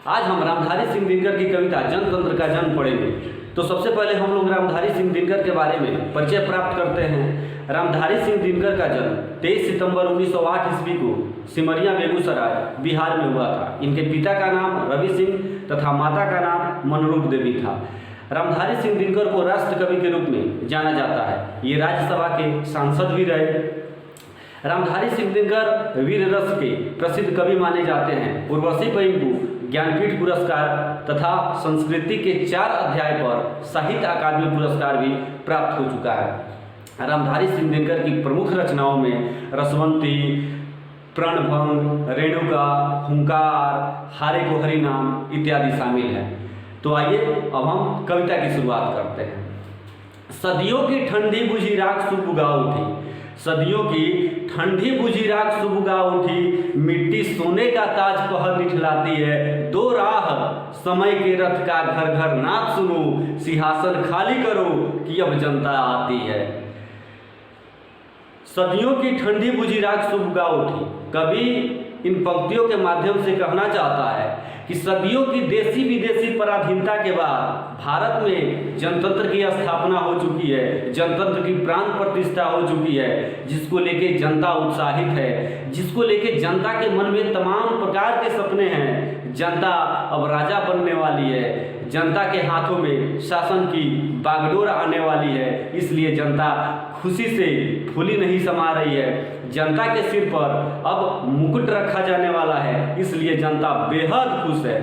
आज हम रामधारी सिंह दिनकर की कविता जनतंत्र का जन्म पढ़ेंगे। तो सबसे पहले हम लोग रामधारी सिंह दिनकर के बारे में परिचय प्राप्त करते हैं। रामधारी सिंह दिनकर का जन्म 23 सितंबर 1908 ईस्वी को सिमरिया बेगूसराय बिहार में हुआ था। इनके पिता का नाम रवि सिंह तथा माता का नाम मनरूप देवी था। रामधारी सिंह दिनकर को राष्ट्र कवि के रूप में जाना जाता है। ये राज्यसभा के सांसद भी रहे। रामधारी सिंह दिनकर वीर रस के प्रसिद्ध कवि माने जाते हैं। उर्वशी पईन को ज्ञानपीठ पुरस्कार तथा संस्कृति के 4 अध्याय पर साहित्य अकादमी पुरस्कार भी प्राप्त हो चुका है। रामधारी सिंह दिनकर की प्रमुख रचनाओं में रसवंती, प्रणभंग, रेणुका, हुंकार, हारे को हरि नाम इत्यादि शामिल हैं। तो आइए अब हम कविता की शुरुआत करते हैं। सदियों की ठंडी बुझी राख सुबुगा उठी, सदियों की ठंडी बुझी राख सुबुगा उठी, मिट्टी सोने का ताज पहर निठलाती है। दो राह समय के रथ का घर घर नाद सुनो, सिंहासन खाली करो कि अब जनता आती है। सदियों की ठंडी बुझी राख सुबुगा उठी। कवि इन पंक्तियों के माध्यम से कहना चाहता है कि सदियों की देशी विदेशी पराधीनता के बाद भारत में जनतंत्र की स्थापना हो चुकी है, जनतंत्र की प्राण प्रतिष्ठा हो चुकी है, जिसको लेके जनता उत्साहित है, जिसको लेके जनता के मन में तमाम प्रकार के सपने हैं। जनता अब राजा बनने वाली है, जनता के हाथों में शासन की बागडोर आने वाली है, इसलिए जनता खुशी से फूली नहीं समा रही है। जनता के सिर पर अब मुकुट रखा जाने वाला है, इसलिए जनता बेहद खुश है।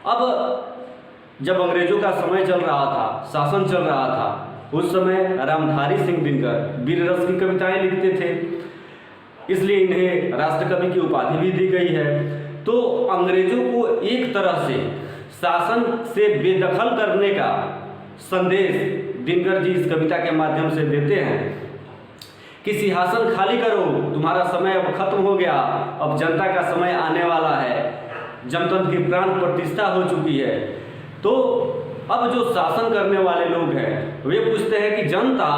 अब जब अंग्रेजों का समय चल रहा था, शासन चल रहा था, उस समय रामधारी सिंह दिनकर वीर रस की कविताएं लिखते थे, इसलिए इन्हें राष्ट्र कवि की उपाधि भी दी गई है। तो अंग्रेजों को एक तरह से शासन से बेदखल करने का संदेश दिनकर जी इस कविता के माध्यम से देते हैं कि सिंहासन खाली करो, तुम्हारा समय अब खत्म हो गया, अब जनता का समय आने वाला है, जनतंत्र की प्राण प्रतिष्ठा हो चुकी है। तो अब जो शासन करने वाले लोग हैं वे पूछते हैं कि जनता,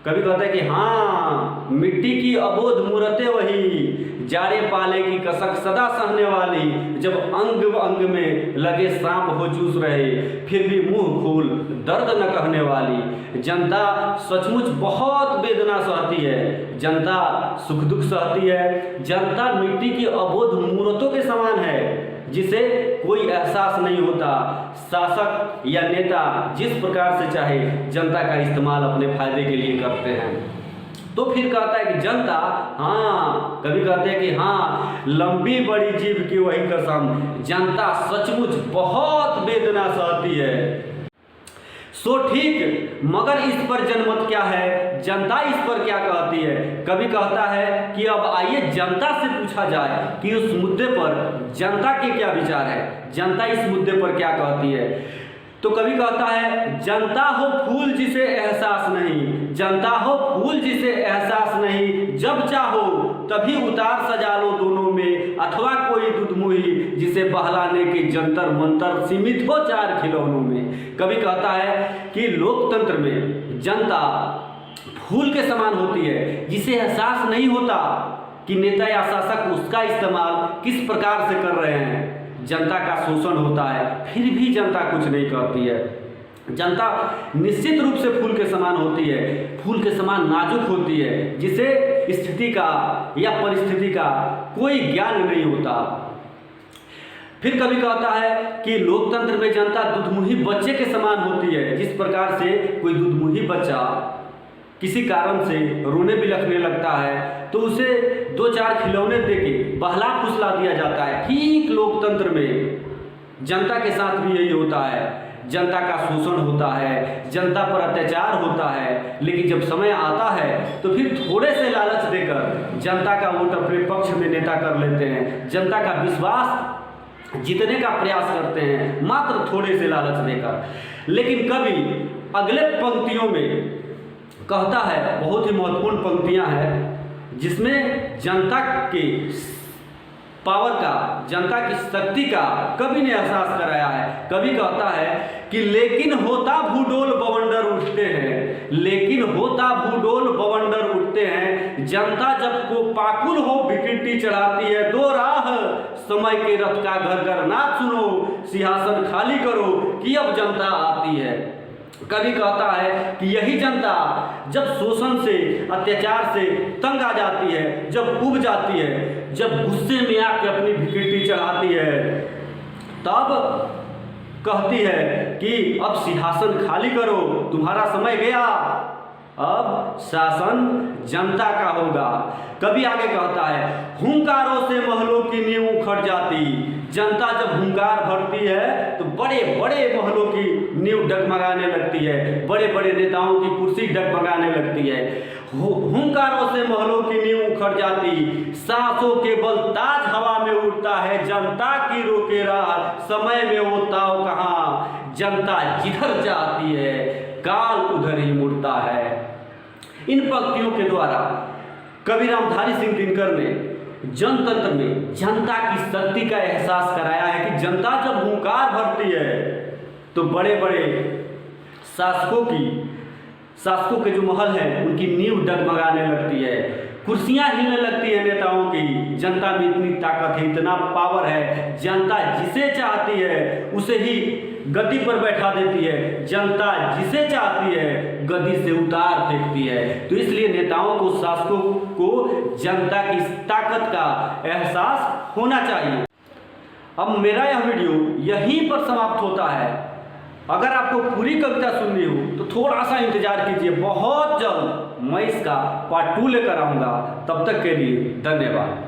कभी कहते हैं कि हाँ, मिट्टी की अबोध मूरतें वही, जाड़े पाले की कसक सदा सहने वाली, जब अंग अंग में लगे सांप हो चूस रहे, फिर भी मुंह खोल दर्द न कहने वाली। जनता सचमुच बहुत वेदना सहती है, जनता सुख दुख सहती है। जनता मिट्टी की अबोध मूर्तों के समान है, जिसे कोई एहसास नहीं होता। शासक या नेता जिस प्रकार से चाहे जनता का इस्तेमाल अपने फायदे के लिए करते हैं। तो फिर कहता है कि जनता, हाँ, कभी कहते हैं कि हाँ, लंबी बड़ी जीभ की वही कसम, जनता सचमुच बहुत वेदना सहती है। सो ठीक, मगर इस पर जनमत क्या है, जनता इस पर क्या कहती है। कभी कहता है कि अब आइए जनता से पूछा जाए कि उस मुद्दे पर जनता के क्या विचार है, जनता इस मुद्दे पर क्या कहती है। तो कभी कहता है, जनता हो फूल जिसे एहसास नहीं, जनता हो फूल जिसे एहसास नहीं, जब चाहो तभी उतार सजा लो दोनों में, अथवा कोई दुधमुही जिसे बहलाने के जंतर मंतर सीमित हो 4 खिलौनों में। कभी कहता है कि लोकतंत्र में जनता फूल के समान होती है, जिसे एहसास नहीं होता कि नेता या शासक उसका इस्तेमाल किस प्रकार से कर रहे हैं। जनता का शोषण होता है, फिर भी जनता कुछ नहीं कहती है। जनता निश्चित रूप से फूल के समान होती है, फूल के समान नाजुक होती है, जिसे स्थिति का या परिस्थिति का कोई ज्ञान नहीं होता। फिर कभी कहता है कि लोकतंत्र में जनता दुधमुही बच्चे के समान होती है, जिस प्रकार से कोई दुधमुही बच्चा किसी कारण से रोने बिलखने लगता है तो उसे 2-4 खिलौने देके बहला फुसला दिया जाता है। ठीक लोकतंत्र में जनता के साथ भी यही होता है, जनता का शोषण होता है, जनता पर अत्याचार होता है, लेकिन जब समय आता है तो फिर थोड़े से लालच देकर जनता का वोट अपने पक्ष में नेता कर लेते हैं, जनता का विश्वास जीतने का प्रयास करते हैं, मात्र थोड़े से लालच देकर। लेकिन कभी अगले पंक्तियों में कहता है, बहुत ही महत्वपूर्ण पंक्तियां हैं, जिसमें जनता के पावर का, जनता की शक्ति का कवि ने एहसास कराया है। कवि कहता है कि लेकिन होता भूडोल बवंडर उठते हैं, लेकिन होता भूडोल बवंडर उठते हैं, जनता जब को पाकुल हो विकृति चढ़ाती है, दो राह समय के रथ का घर घर नाच सुनो, सिंहासन खाली करो कि अब जनता आती है। कवि कहता है कि यही जनता जब शोषण से, अत्याचार से तंग आ जाती है, जब उब जाती है, जब गुस्से में आके अपनी विकृति चढ़ाती है, तब कहती है कि अब सिंहासन खाली करो, तुम्हारा समय गया, अब शासन जनता का होगा। कभी आगे कहता है हुंकारों से महलों की नींव उखड़ जाती, जनता जब हुंकार भरती है तो बड़े बड़े महलों की नींव डगमगाने लगती है, बड़े बड़े नेताओं की कुर्सी डगमगाने लगती है। हुंकारों से महलों की नींव उखड़ जाती, सांसों के बल ताज हवा में उड़ता है, जनता की रोके राह समय में वो ताव कहाँ, जनता जिधर जाती है काल उधर ही मुड़ता है। इन पंक्तियों के द्वारा कवि रामधारी सिंह दिनकर ने जनतंत्र में जनता की शक्ति का एहसास कराया है कि जनता जब हुंकार भरती है तो बड़े बड़े शासकों के जो महल हैं उनकी नींव डगमगाने लगती है, कुर्सियां हिलने लगती है नेताओं की। जनता में इतनी ताकत है, इतना पावर है, जनता जिसे चाहती है उसे ही गद्दी पर बैठा देती है, जनता जिसे चाहती है गद्दी से उतार फेंकती है। तो इसलिए नेताओं को, शासकों को जनता की ताकत का एहसास होना चाहिए। अब मेरा यह वीडियो यहीं पर समाप्त होता है। अगर आपको पूरी कविता सुननी हो तो थोड़ा सा इंतजार कीजिए, बहुत जल्द मैं इसका पार्ट 2 लेकर आऊँगा। तब तक के लिए धन्यवाद।